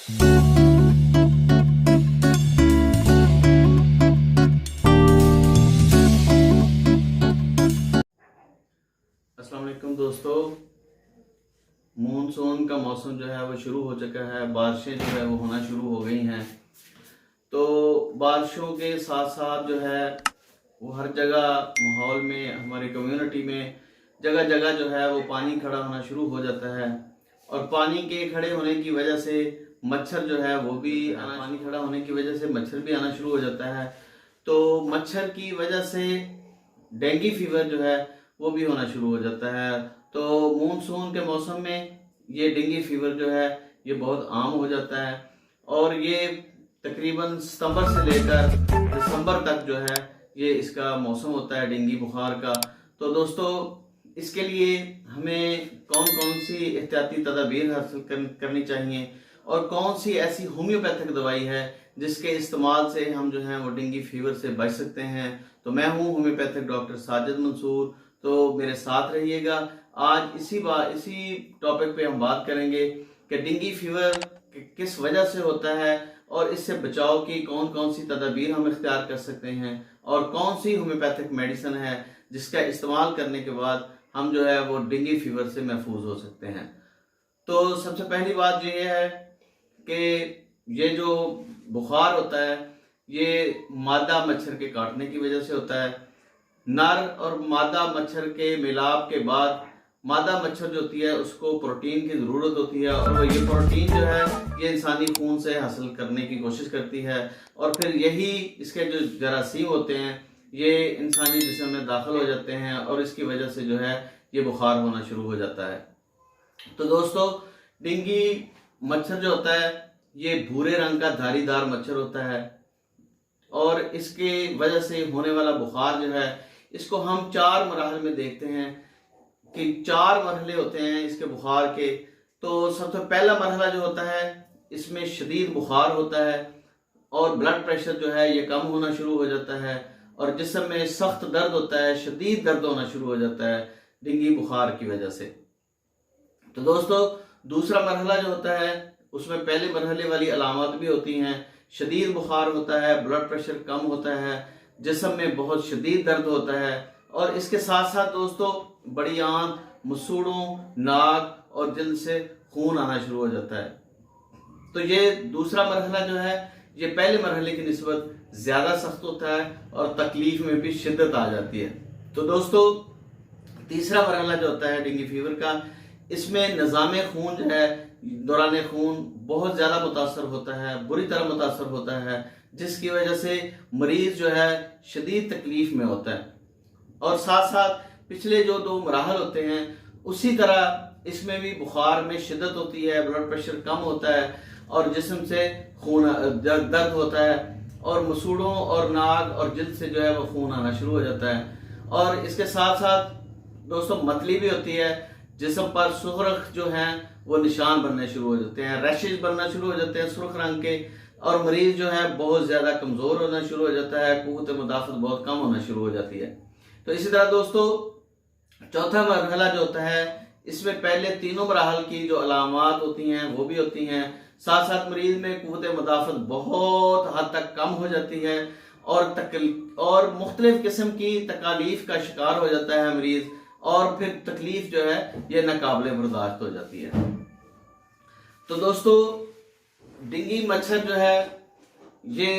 अस्सलाम वालेकुम दोस्तों, मानसून का मौसम जो है वो शुरू हो चुका है। बारिशें जो है वो होना शुरू हो गई हैं। तो बारिशों के साथ साथ जो है वो हर जगह माहौल में, हमारी कम्युनिटी में जगह जगह जो है वो पानी खड़ा होना शुरू हो जाता है। और पानी के खड़े होने की वजह से मच्छर जो है वो भी पानी खड़ा होने की वजह से मच्छर भी आना शुरू हो जाता है। तो मच्छर की वजह से डेंगू फीवर जो है वो भी होना शुरू हो जाता है। तो मानसून के मौसम में ये डेंगू फीवर जो है ये बहुत आम हो जाता है और ये तकरीबन सितंबर से लेकर दिसंबर तक जो है ये इसका मौसम होता है डेंगू बुखार का। तो दोस्तों, इसके लिए हमें कौन कौन सी एहतियाती तदाबीर हासिल करनी चाहिए और कौन सी ऐसी होम्योपैथिक दवाई है जिसके इस्तेमाल से हम जो है वो डेंगू फीवर से बच सकते हैं। तो मैं हूँ होम्योपैथिक डॉक्टर साजिद मंसूर, तो मेरे साथ रहिएगा। आज इसी टॉपिक पे हम बात करेंगे कि डेंगू फीवर किस वजह से होता है और इससे बचाव की कौन कौन सी तदाबीर हम इख्तियार कर सकते हैं और कौन सी होम्योपैथिक मेडिसिन है जिसका इस्तेमाल करने के बाद हम जो है वो डेंगू फीवर से महफूज हो सकते हैं। तो सबसे पहली बात ये है कि ये जो बुखार होता है ये मादा मच्छर के काटने की वजह से होता है। नर और मादा मच्छर के मिलाप के बाद मादा मच्छर जो होती है उसको प्रोटीन की ज़रूरत होती है और ये प्रोटीन जो है ये इंसानी खून से हासिल करने की कोशिश करती है और फिर यही इसके जो जरासीम होते हैं ये इंसानी जिस्म में दाखिल हो जाते हैं और इसकी वजह से जो है ये बुखार होना शुरू हो जाता है। तो दोस्तों, डेंगू मच्छर जो होता है ये भूरे रंग का धारीदार मच्छर होता है और इसके वजह से होने वाला बुखार जो है इसको हम 4 मरहल में देखते हैं कि 4 मरहले होते हैं इसके बुखार के। तो सबसे पहला मरहला जो होता है इसमें शदीद बुखार होता है और ब्लड प्रेशर जो है ये कम होना शुरू हो जाता है और जिस्म में सख्त दर्द होता है, शदीद दर्द होना शुरू हो जाता है डेंगू बुखार की वजह से। तो दोस्तों, दूसरा मरहला जो होता है उसमें पहले मरहले वाली अलामत भी होती हैं। शदीद बुखार होता है, ब्लड प्रेशर कम होता है, जिस्म में बहुत शदीद दर्द होता है और इसके साथ साथ दोस्तों बड़ी आंत, मसूड़ों, नाक और जिल्द से खून आना शुरू हो जाता है। तो ये दूसरा मरहला जो है ये पहले मरहले की निस्बत ज़्यादा सख्त होता है और तकलीफ में भी शिद्दत आ जाती है। तो दोस्तों, तीसरा मरहला जो होता है डेंगू फीवर का, इसमें निज़ाम खून जो है, दौरान खून बहुत ज़्यादा मुतासर होता है, बुरी तरह मुतासर होता है, जिसकी वजह से मरीज़ जो है शदीद तकलीफ में होता है। और साथ साथ पिछले जो 2 मराहल होते हैं उसी तरह इसमें भी बुखार में शिद्दत होती है, ब्लड प्रेशर कम होता है और जिस्म से खून दर्द होता है और मसूड़ों और नाक और जिल्द से जो है वो खून आना शुरू हो जाता है। और इसके साथ साथ दोस्तों मतली भी होती है, जिस्म पर सुर्ख जो हैं वो निशान बनने शुरू हो जाते हैं, रैशेज बनना शुरू हो जाते हैं सुर्ख रंग के और मरीज जो है बहुत ज़्यादा कमज़ोर होना शुरू हो जाता है, क़ुव्वत मुदाफ़त बहुत कम होना शुरू हो जाती है। तो इसी तरह दोस्तों, चौथा मरहला जो होता है इसमें पहले तीनों मराहल की जो अलामात होती हैं वो भी होती हैं, साथ साथ मरीज में क़ुव्वत मुदाफ़त बहुत हद तक कम हो जाती है और मुख्तलिफ किस्म की तकालीफ का शिकार हो जाता है मरीज और फिर तकलीफ जो है ये नाकाबिले बर्दाश्त हो जाती है। तो दोस्तों, डेंगू मच्छर जो है ये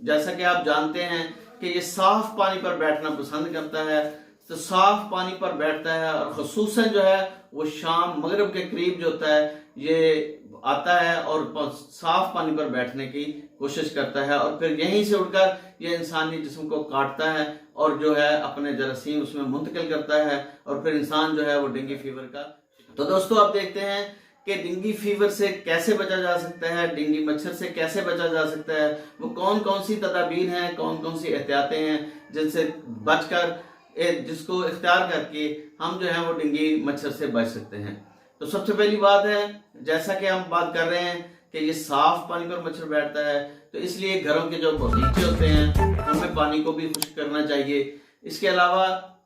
जैसा कि आप जानते हैं कि ये साफ पानी पर बैठना पसंद करता है। तो साफ पानी पर बैठता है और ख़ुसूसन जो है वो शाम मगरिब के करीब जो होता है ये आता है और साफ पानी पर बैठने की कोशिश करता है और फिर यहीं से उड़कर ये इंसानी जिस्म को काटता है और जो है अपने जरासीम उसमें मुंतकिल करता है और फिर इंसान जो है वो डेंगू फीवर का। तो दोस्तों, आप देखते हैं कि डेंगू फीवर से कैसे बचा जा सकता है, डेंगू मच्छर से कैसे बचा जा सकता है, वो कौन कौन सी तदाबीर हैं, कौन कौन सी एहतियातें हैं जिनसे बचकर जिसको इख्तियार करके हम जो है वो डेंगू मच्छर से बच सकते हैं। तो सबसे पहली बात है, जैसा कि हम बात कर रहे हैं कि ये साफ पानी पर मच्छर बैठता है, तो इसलिए घरों के जो बगीचे होते हैं उनमें पानी को भी खुश्क करना चाहिए। इसके अलावा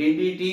DDT